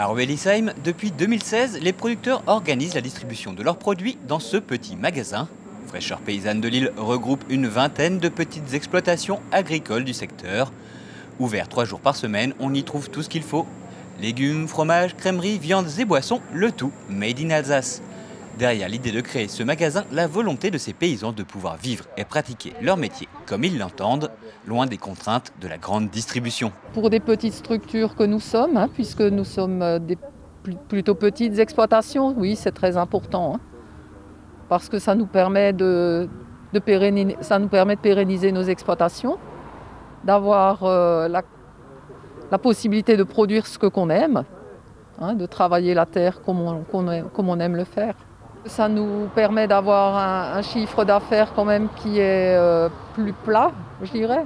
À Ruelisheim, depuis 2016, les producteurs organisent la distribution de leurs produits dans ce petit magasin. Fraîcheur Paysanne de Lille regroupe une vingtaine de petites exploitations agricoles du secteur. Ouvert 3 jours par semaine, on y trouve tout ce qu'il faut. Légumes, fromages, crèmeries, viandes et boissons, le tout made in Alsace. Derrière l'idée de créer ce magasin, la volonté de ces paysans de pouvoir vivre et pratiquer leur métier comme ils l'entendent, loin des contraintes de la grande distribution. Pour des petites structures que nous sommes, puisque nous sommes des plutôt petites exploitations, oui, c'est très important. Parce que ça nous permet de pérenniser nos exploitations, d'avoir la possibilité de produire ce qu'on aime, de travailler la terre comme on aime le faire. Ça nous permet d'avoir un chiffre d'affaires quand même qui est plus plat, je dirais.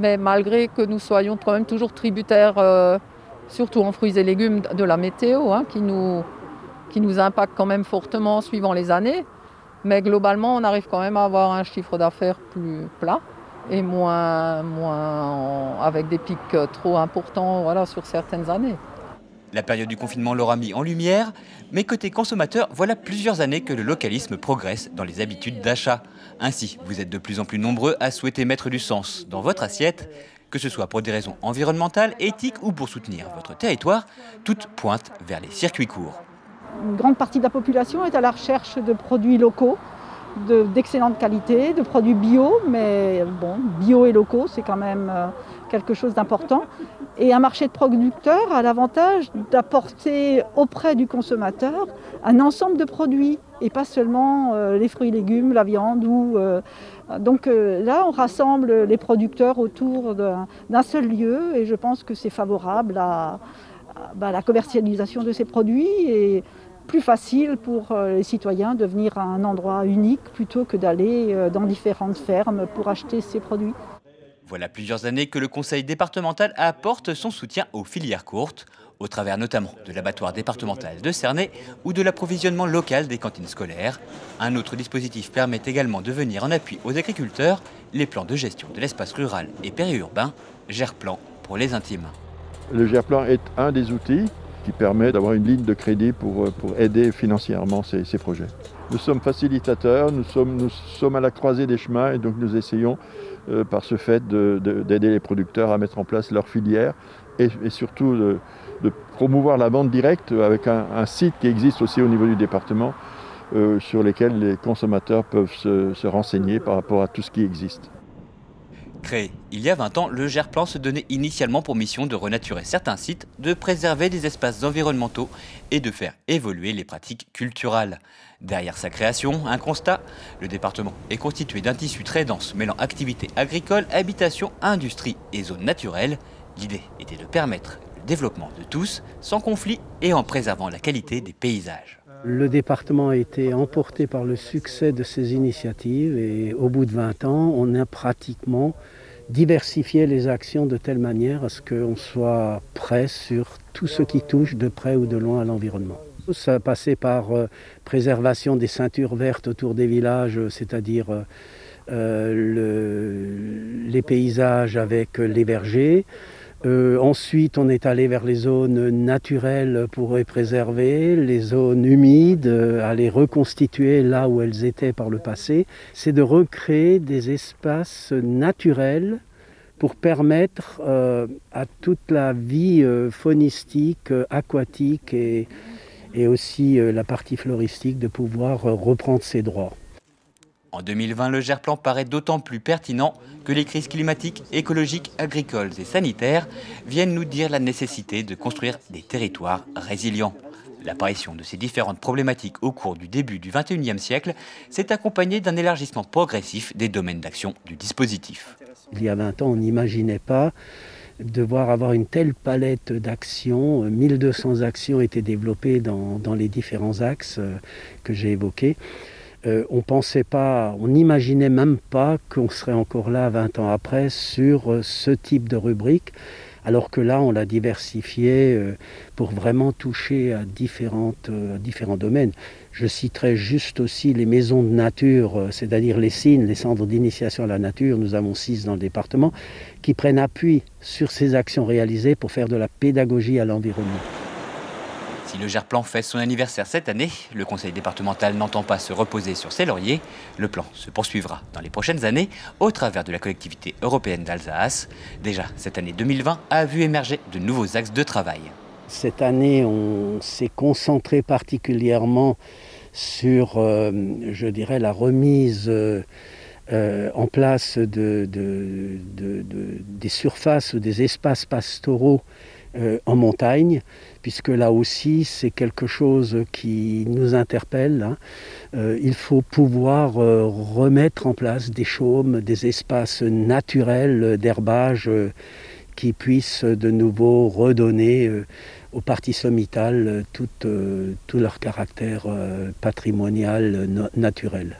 Mais malgré que nous soyons quand même toujours tributaires, surtout en fruits et légumes, de la météo, qui nous impacte quand même fortement suivant les années. Mais globalement, on arrive quand même à avoir un chiffre d'affaires plus plat et moins avec des pics trop importants sur certaines années. La période du confinement l'aura mis en lumière, mais côté consommateur, voilà plusieurs années que le localisme progresse dans les habitudes d'achat. Ainsi, vous êtes de plus en plus nombreux à souhaiter mettre du sens dans votre assiette, que ce soit pour des raisons environnementales, éthiques ou pour soutenir votre territoire, toute pointe vers les circuits courts. Une grande partie de la population est à la recherche de produits locaux, d'excellente qualité, de produits bio, mais bon, bio et locaux, c'est quand même quelque chose d'important. Et un marché de producteurs a l'avantage d'apporter auprès du consommateur un ensemble de produits, et pas seulement les fruits et légumes, la viande. Donc là, on rassemble les producteurs autour d'un seul lieu, et je pense que c'est favorable à la commercialisation de ces produits, et plus facile pour les citoyens de venir à un endroit unique plutôt que d'aller dans différentes fermes pour acheter ces produits. Voilà plusieurs années que le conseil départemental apporte son soutien aux filières courtes, au travers notamment de l'abattoir départemental de Cernay ou de l'approvisionnement local des cantines scolaires. Un autre dispositif permet également de venir en appui aux agriculteurs, les plans de gestion de l'espace rural et périurbain, GERPLAN pour les intimes. Le GERPLAN est un des outils qui permet d'avoir une ligne de crédit pour aider financièrement ces projets. Nous sommes facilitateurs, nous sommes à la croisée des chemins, et donc nous essayons par ce fait d'aider les producteurs à mettre en place leur filière et surtout de promouvoir la vente directe avec un site qui existe aussi au niveau du département sur lequel les consommateurs peuvent se renseigner par rapport à tout ce qui existe. Créé il y a 20 ans, le GERPLAN se donnait initialement pour mission de renaturer certains sites, de préserver des espaces environnementaux et de faire évoluer les pratiques culturales. Derrière sa création, un constat, le département est constitué d'un tissu très dense mêlant activités agricoles, habitation, industrie et zones naturelles. L'idée était de permettre le développement de tous, sans conflit et en préservant la qualité des paysages. Le département a été emporté par le succès de ces initiatives et au bout de 20 ans, on a pratiquement diversifié les actions de telle manière à ce qu'on soit prêt sur tout ce qui touche de près ou de loin à l'environnement. Ça a passé par préservation des ceintures vertes autour des villages, c'est-à-dire les paysages avec les vergers. Ensuite, on est allé vers les zones naturelles pour les préserver, les zones humides, à les reconstituer là où elles étaient par le passé. C'est de recréer des espaces naturels pour permettre à toute la vie faunistique, aquatique et aussi la partie floristique de pouvoir reprendre ses droits. En 2020, le GERPLAN paraît d'autant plus pertinent que les crises climatiques, écologiques, agricoles et sanitaires viennent nous dire la nécessité de construire des territoires résilients. L'apparition de ces différentes problématiques au cours du début du XXIe siècle s'est accompagnée d'un élargissement progressif des domaines d'action du dispositif. Il y a 20 ans, on n'imaginait pas devoir avoir une telle palette d'actions. 1200 actions étaient développées dans les différents axes que j'ai évoqués. On n'imaginait même pas qu'on serait encore là 20 ans après sur ce type de rubrique, alors que là, on l'a diversifié pour vraiment toucher à différents domaines. Je citerai juste aussi les maisons de nature, c'est-à-dire les CIN, les centres d'initiation à la nature, nous avons 6 dans le département, qui prennent appui sur ces actions réalisées pour faire de la pédagogie à l'environnement. Si le GERPlan fête son anniversaire cette année, le conseil départemental n'entend pas se reposer sur ses lauriers. Le plan se poursuivra dans les prochaines années au travers de la collectivité européenne d'Alsace. Déjà, cette année 2020 a vu émerger de nouveaux axes de travail. Cette année, on s'est concentré particulièrement sur, je dirais, la remise en place des surfaces ou des espaces pastoraux en montagne, puisque là aussi c'est quelque chose qui nous interpelle. Il faut pouvoir remettre en place des chaumes, des espaces naturels d'herbage qui puissent de nouveau redonner aux parties sommitales tout leur caractère patrimonial naturel.